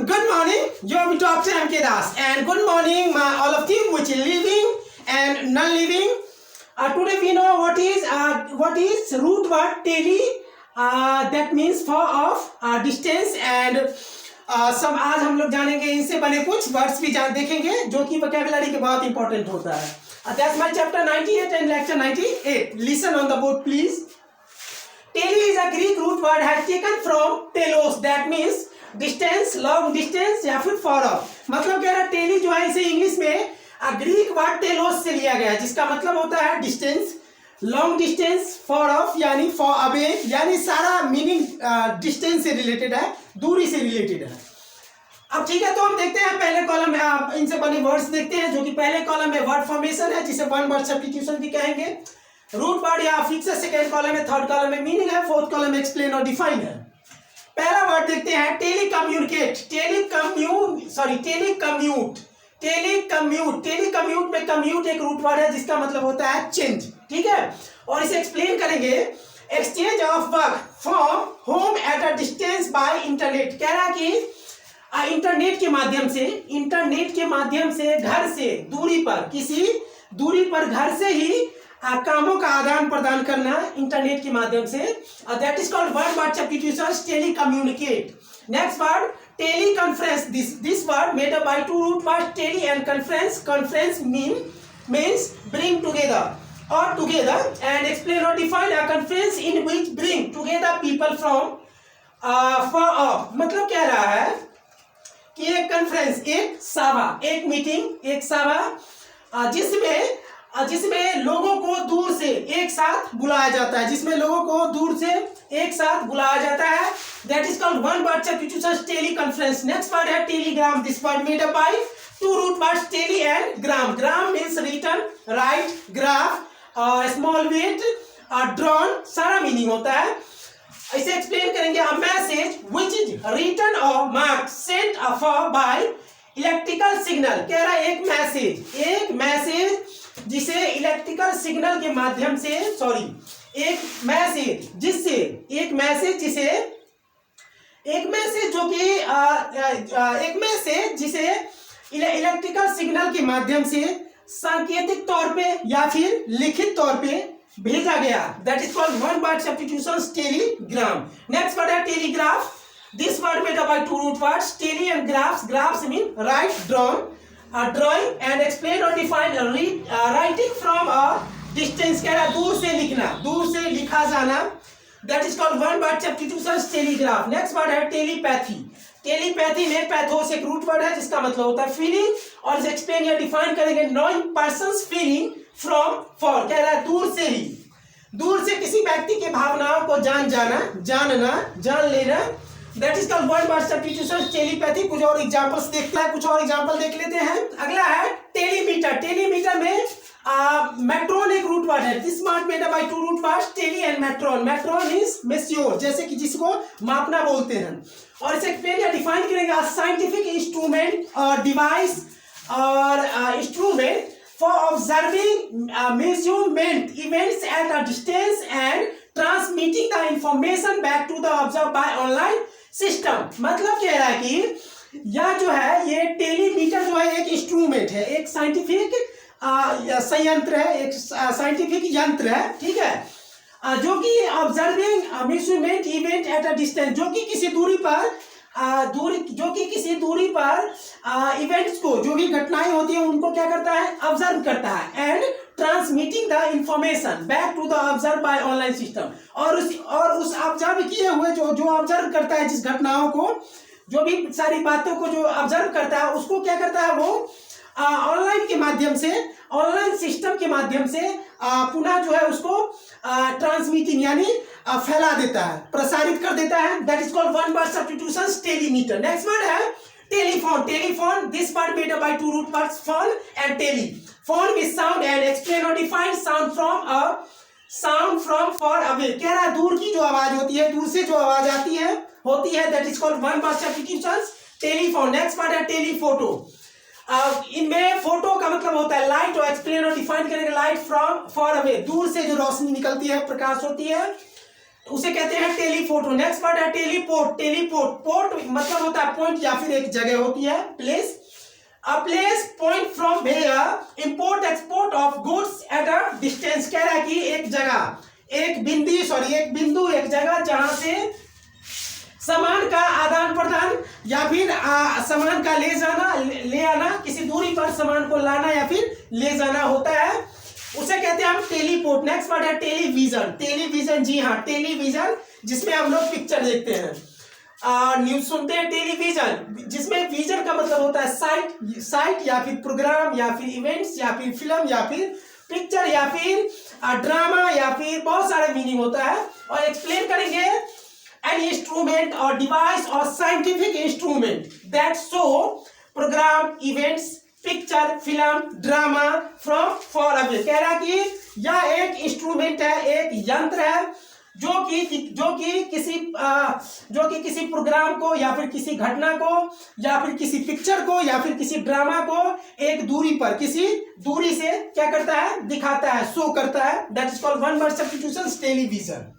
Good morning, you're with Dr. M.K. Das, and good morning, all of you which are living and non-living. Today we know what is root word tele. That means far off, distance, and सब आज हम लोग जानेंगे इनसे बने कुछ words भी देखेंगे जो कि वोकैबुलरी के बहुत इंपॉर्टेंट होता है. That's my chapter 98 and lecture 98. Listen on the board, please. Tele is a Greek root word has taken from telos. That means distance, long distance या फिर फॉर ऑफ. मतलब कह रहा है टेली जो है इसे इंग्लिश में ग्रीक वर्ड टेलोस से लिया गया है, जिसका मतलब होता है distance, long distance, for of यानी फॉर अवे, यानी सारा मीनिंग डिस्टेंस से रिलेटेड है, दूरी से रिलेटेड है. अब ठीक है, तो हम देखते हैं पहले कॉलम में इनसे बने वर्ड्स देखते हैं, जो कि पहले कॉलम में वर्ड फॉर्मेशन है जिसे वन वर्ड सब्स्टिट्यूशन भी कहेंगे. रूट वर्ड या फिक्स है सेकेंड कॉलम में, थर्ड कॉलम में मीनिंग है, फोर्थ कॉलम में एक्सप्लेन और डिफाइन है. पहला वर्ड देखते हैं टेलीकम्युनिकेट. टेलीकम्यूट में कम्यूट एक रूट वर्ड है जिसका मतलब होता है चेंज. ठीक है, और इसे एक्सप्लेन करेंगे. Exchange of work from home at a distance by internet. कह रहा है कि इंटरनेट के माध्यम से घर से दूरी पर, किसी दूरी पर घर से ही कामों का आदान प्रदान करना इंटरनेट के माध्यम से. That is called one word substitution, telecommunicate. Next word teleconference. This word made up by two root words tele and conference. Conference means bring together or together and explain or define a conference in which bring together people from far off. मतलब कह रहा है कि एक conference, एक सभा, एक meeting, एक सभा जिसमें लोगों को दूर से एक साथ बुलाया जाता है. That is called one word substitution, teleconference. Next word है telegram. This word made up by two root words tele and gram. Gram means written, write, graph, small weight, drawn, सारा मीनिंग होता है. इसे explain करेंगे. A message which is written और marked sent afar by electrical signal. कह रहा है एक मैसेज जिसे इलेक्ट्रिकल सिग्नल के माध्यम से, एक मैसेज जिसे इलेक्ट्रिकल सिग्नल के माध्यम से सांकेतिक तौर पे या फिर लिखित तौर पे भेजा गया. That is called one word substitution, telegram. Next word है telegraph. This word made up by two root words tele and graphs. Graphs mean write, drawn, drawing and explain or define writing from a distance. कह रहा है दूर से लिखना, दूर से लिखा जाना. That is called one word substitution, telegraph. Next word है टेलीपैथी. टेलीपैथी में पैथोस एक रूट वर्ड है जिसका मतलब होता है फीलिंग, और इसे एक्सप्लेन या डिफाइन करेंगे. Knowing persons feeling from for. कह रहा है दूर से किसी व्यक्ति के भावनाओं को जान लेना. That is called one word substitution, telepathy. कुछ और एग्जांपल्स देखते हैं, कुछ और एग्जांपल देख लेते हैं. अगला है टेलीमीटर. टेलीमीटर में मेट्रोन एक रूट वर्ड है. This word made up by two root words tele and metron. Metron is measure, जैसे कि जिसको मापना बोलते हैं, और इसे एक्सप्लेन या डिफाइन करेंगे. साइंटिफिक इंस्ट्रूमेंट और डिवाइस और instrument for observing measurement events at a distance and transmitting the information back to the observe by online system. मतलब कह रहा है कि यह जो है, ये टेलीमीटर जो है एक इंस्ट्रूमेंट है, एक साइंटिफिक संयंत्र है, एक साइंटिफिक यंत्र है. ठीक है, जो कि observing measurement event at a distance, जो कि किसी दूरी पर इवेंट्स को, जो भी घटनाएं होती हैं उनको क्या करता है, ऑब्जर्व करता है. And transmitting the information back to the observe by online system. और उस ऑब्जर्व किए हुए जो ऑब्जर्व करता है, जिस घटनाओं को, जो भी सारी बातों को जो ऑब्जर्व करता है, उसको क्या करता है, वो ऑनलाइन के माध्यम से, ऑनलाइन सिस्टम के माध्यम से पुनः जो है उसको ट्रांसमिटिंग यानी फैला देता है, प्रसारित कर देता है. That is called one word substitution, telemeter. Next word है telephone. This word made up by two root words phone and tele. Phone with sound and explain or define sound from far away. कह रहा है दूर की जो आवाज होती है, दूर से जो आवाज होती है, that is called one word substitution, telephone. Next word है टेलीफोटो. इनमें फोटो का मतलब होता है लाइट, और एक्सप्लेन और डिफाइन करेंगे. लाइट फ्रॉम फॉर अवे, दूर से जो रोशनी निकलती है, प्रकाश होती है, उसे कहते हैं टेलीफोटो। नेक्स्ट वर्ड है टेलीपोर्ट। टेलीपोर्ट, पोर्ट मतलब होता है पॉइंट या फिर एक जगह होती है, place. A place point from where import export of goods at a distance. कह रहा है कि एक जगह, एक बिंदु, एक जगह जहां से सामान का आदान प्रदान या फिर सामान का ले आना, किसी दूरी पर सामान को लाना या फिर ले जाना होता है, उसे कहते हैं हम टेलीपोर्ट। नेक्स्ट वर्ड है टेलीविजन। टेलीविजन, जी हाँ, टेलीविजन जिसमें हम लोग पिक्चर देखते हैं, न्यूज सुनते हैं। टेलीविजन जिसमें विजन का मतलब होता है साइट या फिर प्रोग्राम या फिर इवेंट्स या फिर फिल्म या फिर पिक्चर या फिर ड्रामा या फिर बहुत सारे मीनिंग होता है। और एक्सप्लेन करेंगे एन इंस्ट्रूमेंट और डिवाइस और scientific instrument that show program, events, picture, film, drama from far away. कह रहा कि यह एक इंस्ट्रूमेंट है, एक यंत्र है जो कि किसी प्रोग्राम को या फिर किसी घटना को या फिर किसी पिक्चर को या फिर किसी ड्रामा को एक दूरी पर, किसी दूरी से क्या करता है, दिखाता है, शो करता है। That is called one word substitution, television.